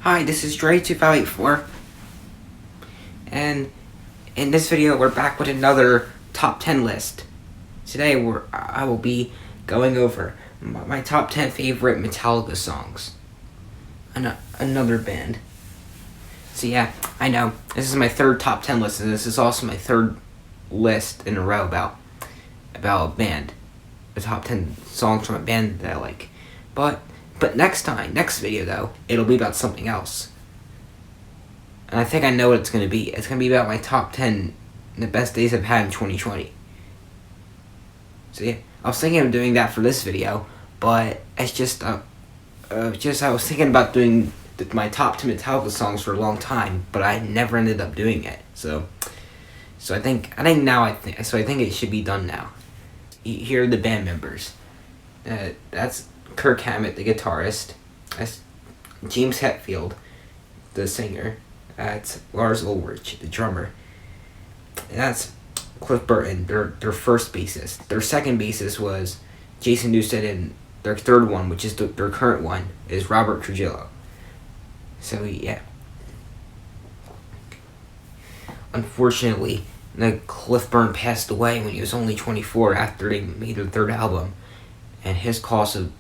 Hi, this is DrayYoutube584, and in this video we're back with another top 10 list. Today I will be going over my top 10 favorite Metallica songs. Another band. So yeah, I know, this is my third top 10 list, and this is also my third list in a row about a band. The top 10 songs from a band that I like. But next video though, it'll be about something else. And I think I know what it's going to be. It's going to be about my top 10 the best days I've had in 2020. So yeah, I was thinking of doing that for this video, but it's just I was thinking about doing my top 10 Metallica songs for a long time, but I never ended up doing it. So I think it should be done now. Here are the band members. That's Kirk Hammett, the guitarist. That's James Hetfield, the singer. That's Lars Ulrich, the drummer. And that's Cliff Burton, their first bassist. Their second bassist was Jason Newsted, and their third one, which is their current one, is Robert Trujillo. So yeah. Unfortunately, Cliff Burton passed away when he was only 24 after they made their third album, and his cause of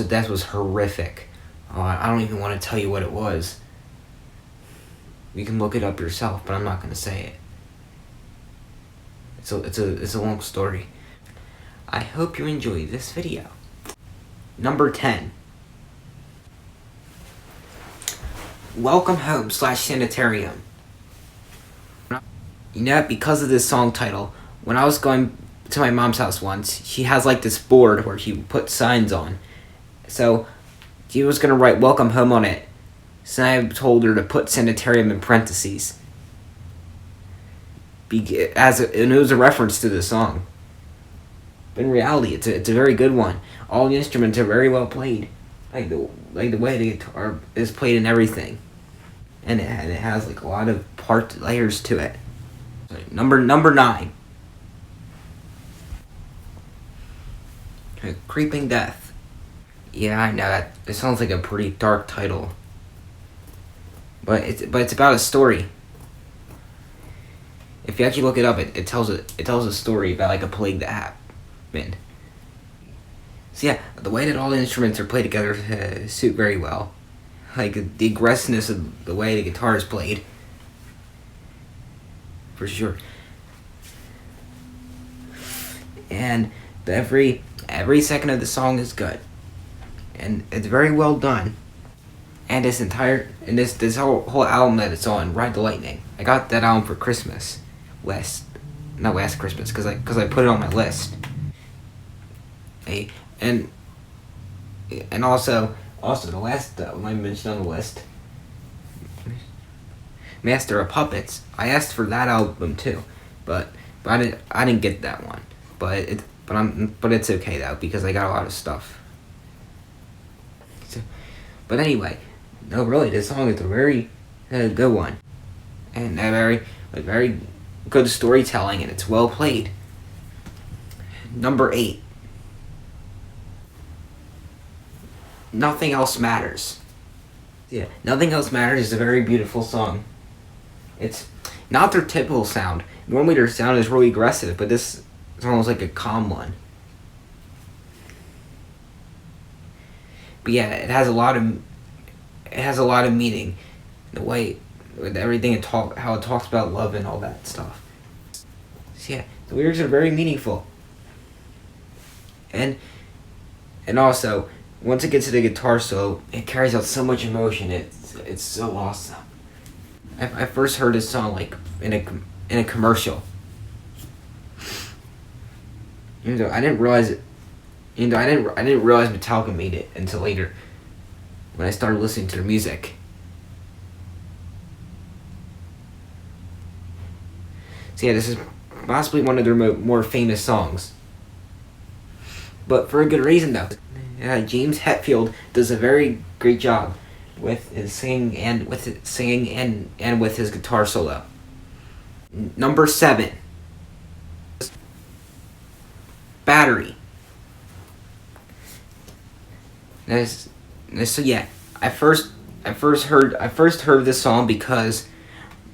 death was horrific. I don't even want to tell you what it was. You can look it up yourself, but I'm not going to say it. It's a long story. I hope you enjoy this video. Number 10. Welcome Home / Sanitarium. You know, because of this song title, when I was going to my mom's house once, she has like this board where she put signs on. So she was gonna write "Welcome Home" on it. So I told her to put "Sanitarium" in parentheses, and it was a reference to the song. But in reality, it's a very good one. All the instruments are very well played, like the way the guitar is played and everything, and it has like a lot of layers to it. Number 9. Creeping Death. Yeah, I know that. It sounds like a pretty dark title, but it's about a story. If you actually look it up, it tells a story about like a plague that happened. So yeah, the way that all the instruments are played together suit very well, like the aggressiveness of the way the guitar is played, for sure. And every second of the song is good, and it's very well done. And this whole album that it's on, Ride the Lightning, I got that album for Christmas, not last Christmas, because I put it on my list. And also the last one I mentioned on the list, Master of Puppets. I asked for that album too, but I didn't get that one. But it's okay though, because I got a lot of stuff. But anyway, no, really, this song is a very good one, and a very good storytelling, and it's well played. Number 8. Nothing Else Matters. Yeah, Nothing Else Matters is a very beautiful song. It's not their typical sound. Normally their sound is really aggressive, but this is almost like a calm one. But yeah, it has a lot of meaning. The way, with everything how it talks about love and all that stuff. So yeah, the lyrics are very meaningful. And also, once it gets to the guitar solo, it carries out so much emotion. It's so awesome. I first heard this song like in a commercial. Even though I didn't realize it. I didn't realize Metallica made it until later, when I started listening to their music. So yeah, this is possibly one of their more famous songs. But for a good reason though. James Hetfield does a very great job with his singing and with his guitar solo. Number 7. Battery. So yeah, I first I first heard this song because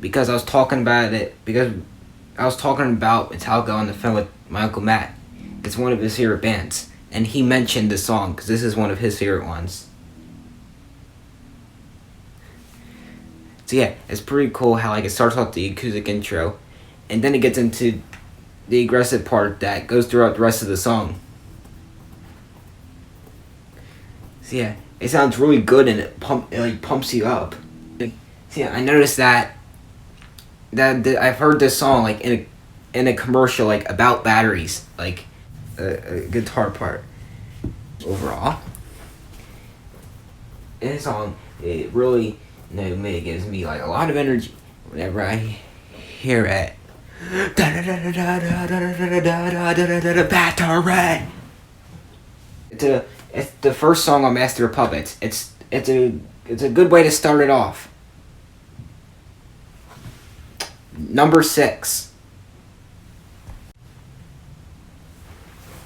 I was talking about it because I was talking about Metallica on the phone with my Uncle Matt. It's one of his favorite bands, and he mentioned this song because this is one of his favorite ones. So yeah, it's pretty cool how like it starts off the acoustic intro, and then it gets into the aggressive part that goes throughout the rest of the song. So yeah, it sounds really good and it pumps you up. So yeah, I noticed that I've heard this song like in a commercial like about batteries, like a guitar part. Overall, in this song, it really gives me like a lot of energy whenever I hear it. Battery. It's the first song on Master of Puppets. It's a good way to start it off. Number 6.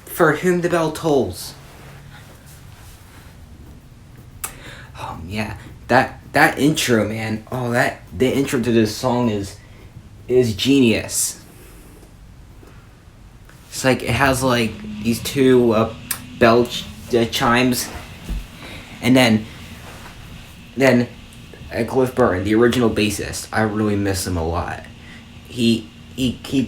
For Whom the Bell Tolls. Yeah, that intro, man. The intro to this song is genius. It's like it has like these two bell chimes, and then Cliff Burton, the original bassist. I really miss him a lot. He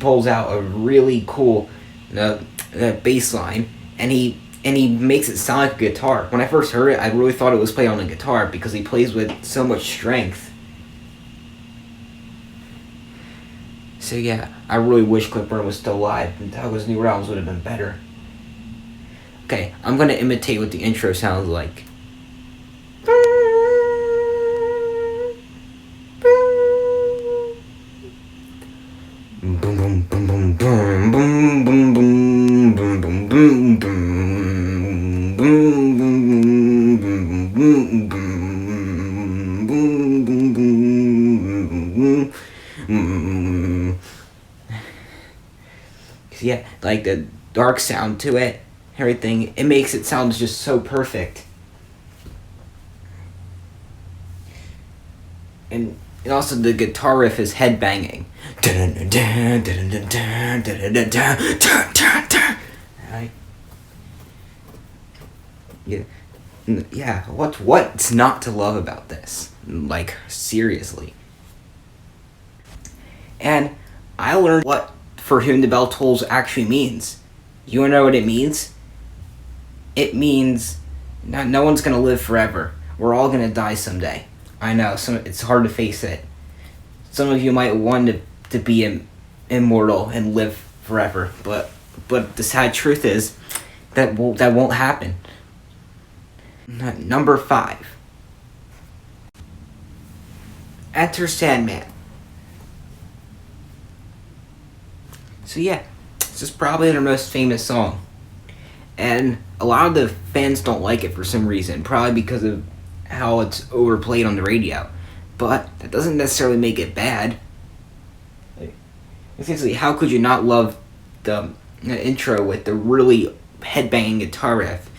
pulls out a really cool bass line, and he makes it sound like a guitar. When I first heard it, I really thought it was played on a guitar because he plays with so much strength. So yeah, I really wish Cliff Burton was still alive. Metallica's new albums would have been better. Okay, I'm gonna imitate what the intro sounds like. Yeah, like the dark sound to it, everything, it makes it sound just so perfect. And also the guitar riff is headbanging. Right? Yeah, what's not to love about this? Like, seriously. And I learned what For Whom the Bell Tolls actually means. You wanna know what it means? It means no one's gonna live forever. We're all gonna die someday. I know, it's hard to face it. Some of you might want to be immortal and live forever, but the sad truth is that won't happen. Number 5. Enter Sandman. So yeah, this is probably their most famous song. And a lot of the fans don't like it for some reason, probably because of how it's overplayed on the radio. But that doesn't necessarily make it bad. Essentially, how could you not love the intro with the really headbanging guitar riff?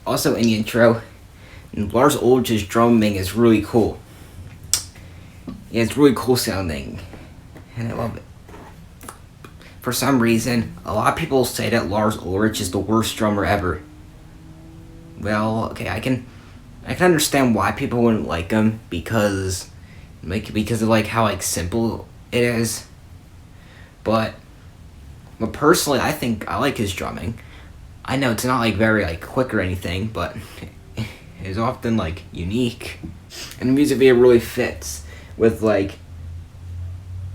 Also in the intro, Lars Ulrich's drumming is really cool. Yeah, it's really cool sounding, and I love it. For some reason, a lot of people say that Lars Ulrich is the worst drummer ever. Well, okay, I can understand why people wouldn't like him because of like how like simple it is. But personally, I think I like his drumming. I know it's not like very like quick or anything, but it's often like unique, and the music video really fits with like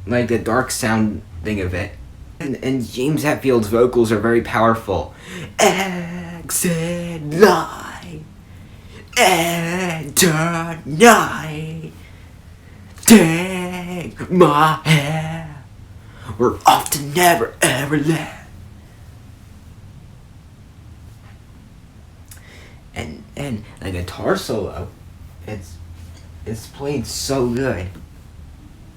the dark sounding of it. And James Hetfield's vocals are very powerful. Exit line, enter night, take my hand, we're off to never ever land. And the guitar solo, it's played so good.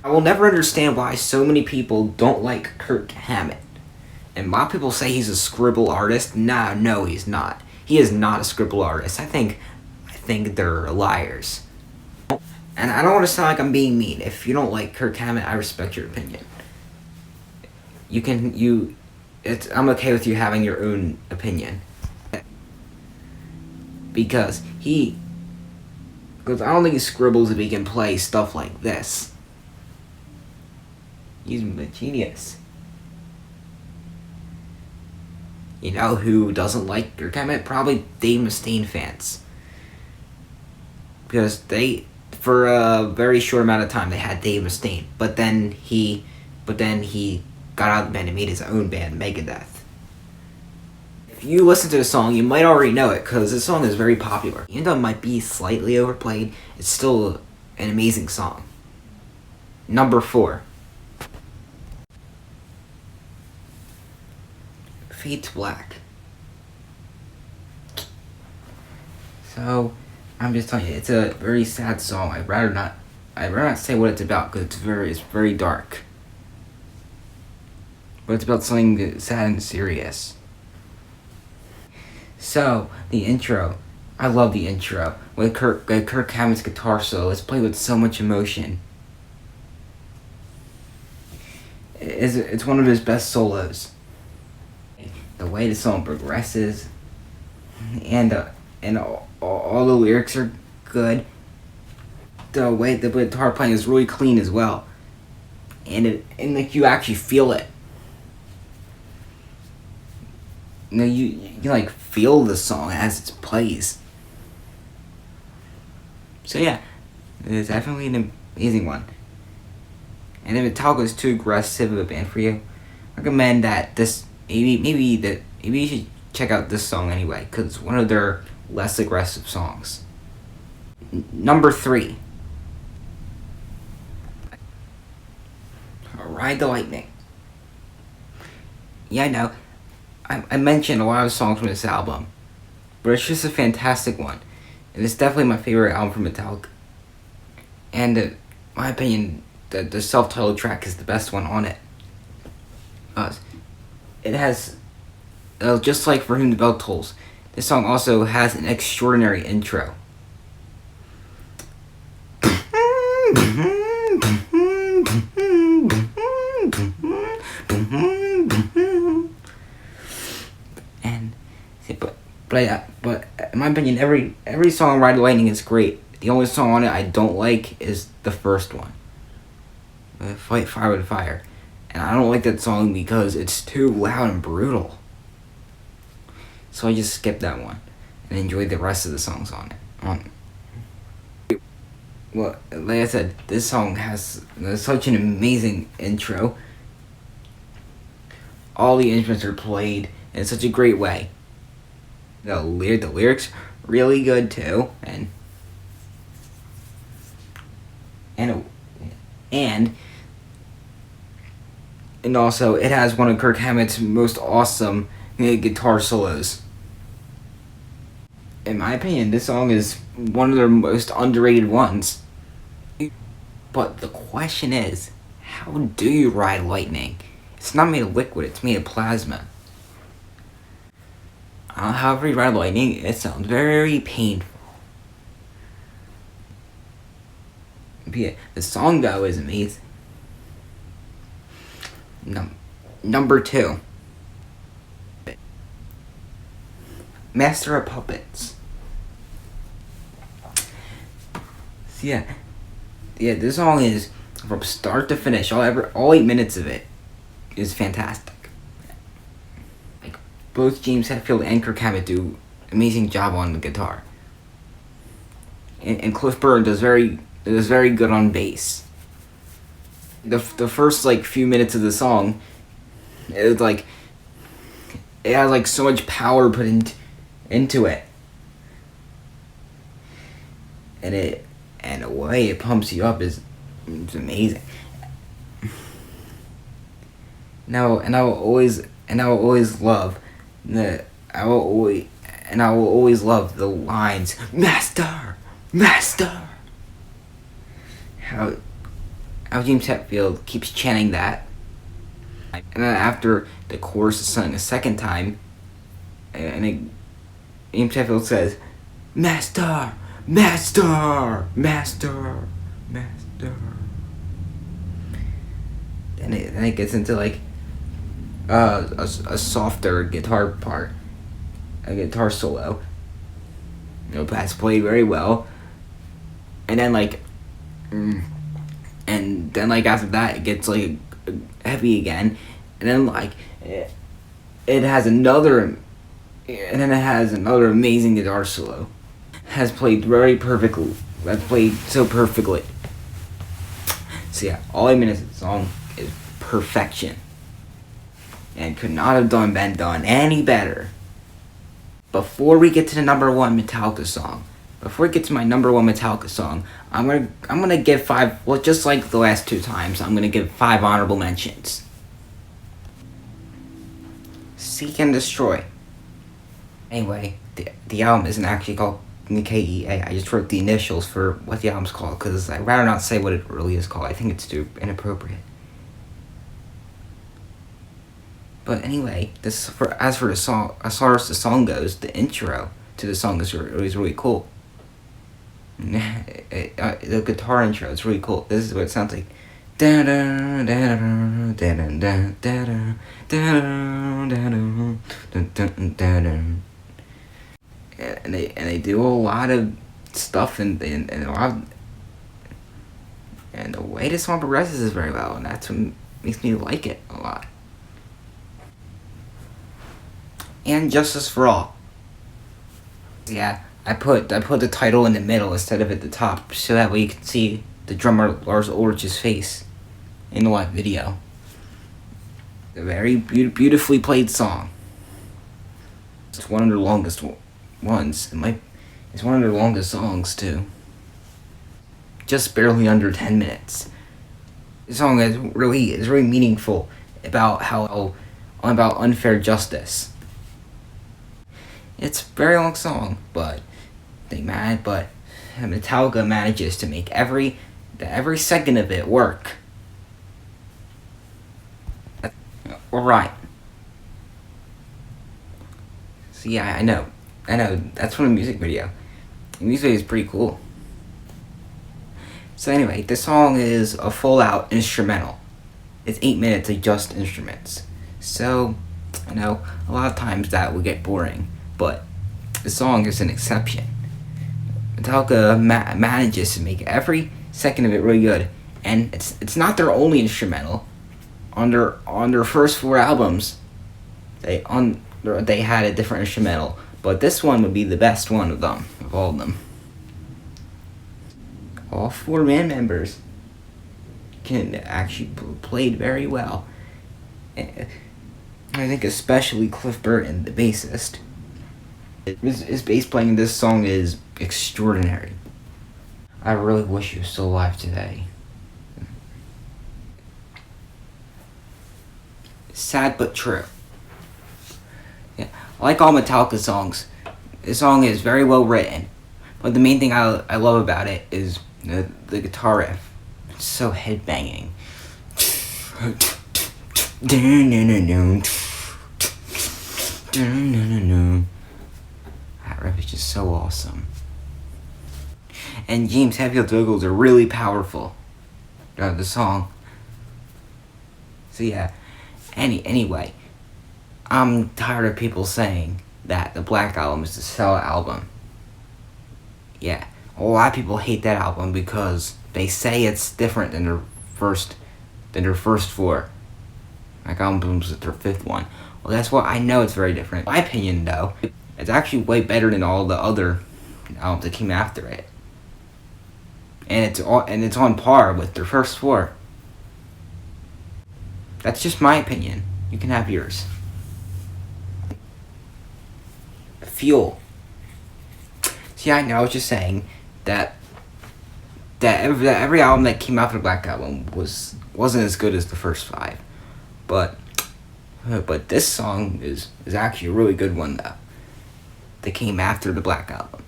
I will never understand why so many people don't like Kirk Hammett. And a lot of people say he's a scribble artist. Nah, no, he's not. He is not a scribble artist. I think they're liars. And I don't want to sound like I'm being mean. If you don't like Kirk Hammett, I respect your opinion. I'm okay with you having your own opinion. Because I don't think he scribbles if he can play stuff like this. He's a genius. You know who doesn't like Kirk Hammett? Probably Dave Mustaine fans. Because for a very short amount of time, they had Dave Mustaine. But then he got out of the band and made his own band, Megadeth. If you listen to the song, you might already know it, because this song is very popular. Even though it might be slightly overplayed, it's still an amazing song. Number 4. Fade to Black. So, I'm just telling you, it's a very sad song. I'd rather not say what it's about, because it's very dark. But it's about something sad and serious. So, the intro. I love the intro. With Kirk Hammett's guitar solo, it's played with so much emotion. It's one of his best solos. The way the song progresses, and all the lyrics are good. The way the guitar playing is really clean as well, and like you actually feel it. You like feel the song as it plays. So yeah, it's definitely an amazing one. And if Metallica is too aggressive of a band for you, I recommend that maybe you should check out this song anyway, because it's one of their less aggressive songs. Number 3. Ride the Lightning. Yeah, I know. I mentioned a lot of songs from this album, but it's just a fantastic one. And it's definitely my favorite album from Metallica. And in my opinion, the self-titled track is the best one on it. It has, just like For Whom the Bell Tolls, this song also has an extraordinary intro. And but in my opinion, every song on Ride the Lightning is great. The only song on it I don't like is the first one, Fight Fire with Fire. And I don't like that song because it's too loud and brutal. So I just skipped that one and enjoyed the rest of the songs on it. Well, like I said, this song has such an amazing intro. All the instruments are played in such a great way. The lyrics really good too, and also it has one of Kirk Hammett's most awesome guitar solos. In my opinion, this song is one of their most underrated ones. But the question is, how do you ride lightning? It's not made of liquid, it's made of plasma. However you ride lightning, it sounds very painful. But yeah, the song though is amazing. Number 2. Master of Puppets. So yeah, this song is from start to finish. All 8 minutes of it is fantastic. Like both James Hetfield and Kirk Hammett do amazing job on the guitar, and Cliff Burr does very good on bass. The first few minutes of the song, it has so much power put into it, and the way it pumps you up is amazing. I will always love the lines, Master. How James Hetfield keeps chanting that, And then after the chorus is sung a second time, and Aim Sheffield says, "Master, master, master, master." And it gets into like a softer guitar part, a guitar solo. That's played very well. And then after that it gets like heavy again, and then it has another amazing guitar solo. Has played very perfectly. That's played so perfectly. So yeah, all 8 minutes of the song is perfection, and could not have been done any better. Before we get to the number one Metallica song, I'm gonna give 5. Well, just like the last 2 times, I'm gonna give 5 honorable mentions. Seek and Destroy. Anyway, the album isn't actually called KEA. I just wrote the initials for what the album's called because I'd rather not say what it really is called. I think it's too inappropriate. But anyway, as far as the song goes, the intro to the song is really cool. The guitar intro is really cool. This is what it sounds like. And they do a lot of stuff and the way the song progresses is very well, and that's what makes me like it a lot. And Justice for All. Yeah, I put the title in the middle instead of at the top, so that way you can see the drummer Lars Ulrich's face in the live video. A very beautifully played song. It's one of the longest ones. It's one of the longest songs too. Just barely under 10 minutes. The song is really meaningful about unfair justice. It's a very long song, but Metallica manages to make every second of it work. Alright. So yeah, I know. That's from a music video. The music video is pretty cool. So anyway, this song is a full-out instrumental. It's 8 minutes of just instruments. So, I know a lot of times that would get boring, but the song is an exception. Metallica manages to make every second of it really good, and it's not their only instrumental. On their first 4 albums, they had a different instrumental, but this one would be the best one of all of them. All 4 band members can actually played very well. I think especially Cliff Burton, the bassist. His bass playing in this song is extraordinary. I really wish he was still alive today. Sad but true. Yeah, like all Metallica songs, this song is very well written, but the main thing I love about it is the guitar riff. It's so headbanging. That riff is just so awesome. And James Hetfield's vocals are really powerful throughout the song. So yeah, anyway, I'm tired of people saying that the Black Album is the sellout album. Yeah, a lot of people hate that album because they say it's different than their first 4. Like albums with their 5th one. Well, that's what I know. It's very different. In my opinion, though, it's actually way better than all the other albums that came after it. And it's on par with their first 4. That's just my opinion. You can have yours. Fuel. See, I know. I was just saying that every album that came after the Black Album wasn't as good as the first 5, but this song is actually a really good one though. That came after the Black Album.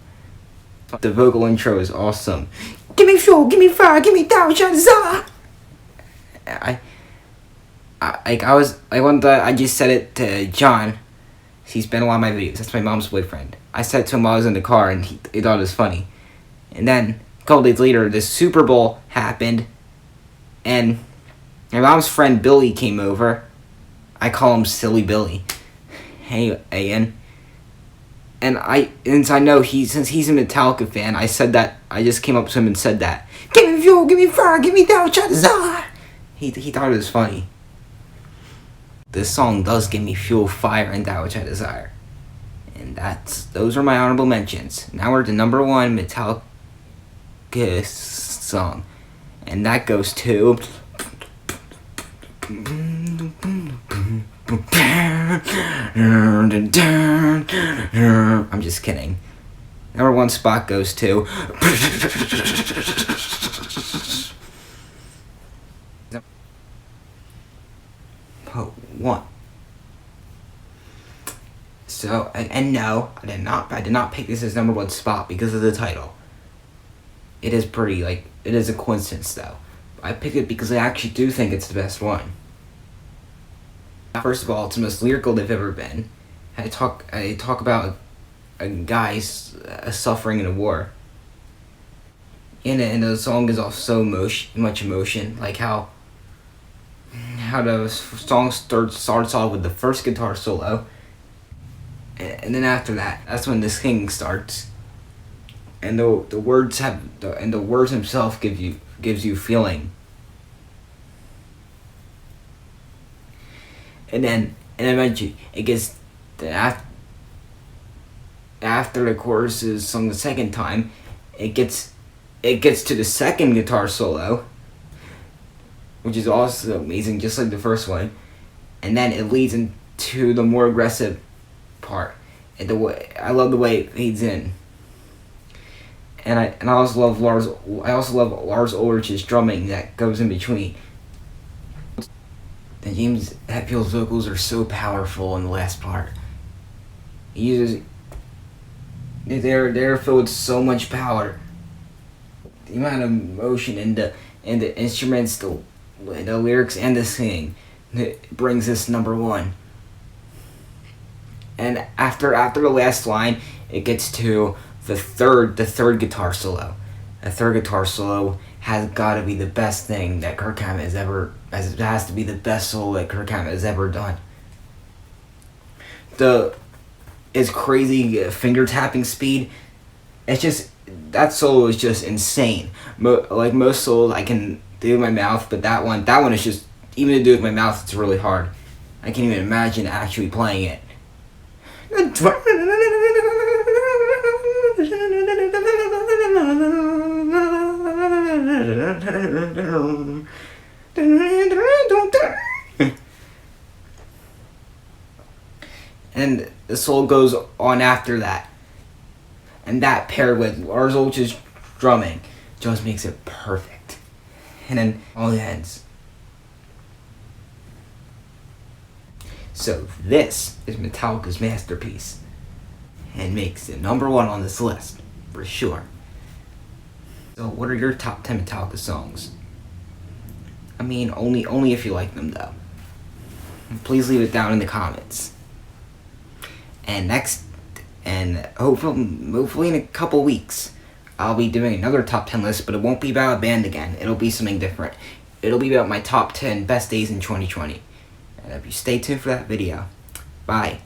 The vocal intro is awesome. Give me fuel, give me fire, give me 1,000 shots. I just said it to John. He's been in a lot of my videos. That's my mom's boyfriend. I said it to him while I was in the car, and he thought it was funny. And then a couple days later, the Super Bowl happened, and my mom's friend Billy came over. I call him Silly Billy. Hey, Ian. And since I know since he's a Metallica fan, I said that. I just came up to him and said that. Give me fuel, give me fire, give me down, shut the He thought it was funny. This song does give me fuel, fire, and that which I desire. And those are my honorable mentions. Now we're to number 1 Metallica song. And that goes to I'm just kidding. Number 1 spot goes to one. So, and no, I did not pick this as number 1 spot because of the title. It is it is a coincidence though. I picked it because I actually do think it's the best one. First of all, it's the most lyrical they've ever been. I talk about a guy's suffering in a war. And the song is also much emotion, like how the song starts off with the first guitar solo, and then after that's when the singing starts, and the words themselves gives you feeling, and then eventually it gets after the chorus is sung the second time, it gets to the second guitar solo, which is also amazing, just like the first one, and then it leads into the more aggressive part. And I love the way it fades in, and I also love Lars Ulrich's drumming that goes in between. And James Hetfield's vocals are so powerful in the last part. They're filled with so much power. The amount of emotion and the instruments, the lyrics, and the singing that brings this number 1. And after the last line, it gets to the third guitar solo. The third guitar solo has got to be the best thing that Kirk Hammett has to be the best solo that Kirk Hammett has ever done. His crazy finger tapping speed, that solo is just insane. Like most solos I can do with my mouth, but that one is just, even to do with my mouth, it's really hard. I can't even imagine actually playing it. And the solo goes on after that. And that paired with Lars Ulrich's drumming just makes it perfect. And then all it ends. So this is Metallica's masterpiece. And makes it number 1 on this list, for sure. So what are your top 10 Metallica songs? I mean, only if you like them though. Please leave it down in the comments. And hopefully in a couple weeks, I'll be doing another top 10 list, but it won't be about a band again. It'll be something different. It'll be about my top 10 best days in 2020. And stay tuned for that video. Bye.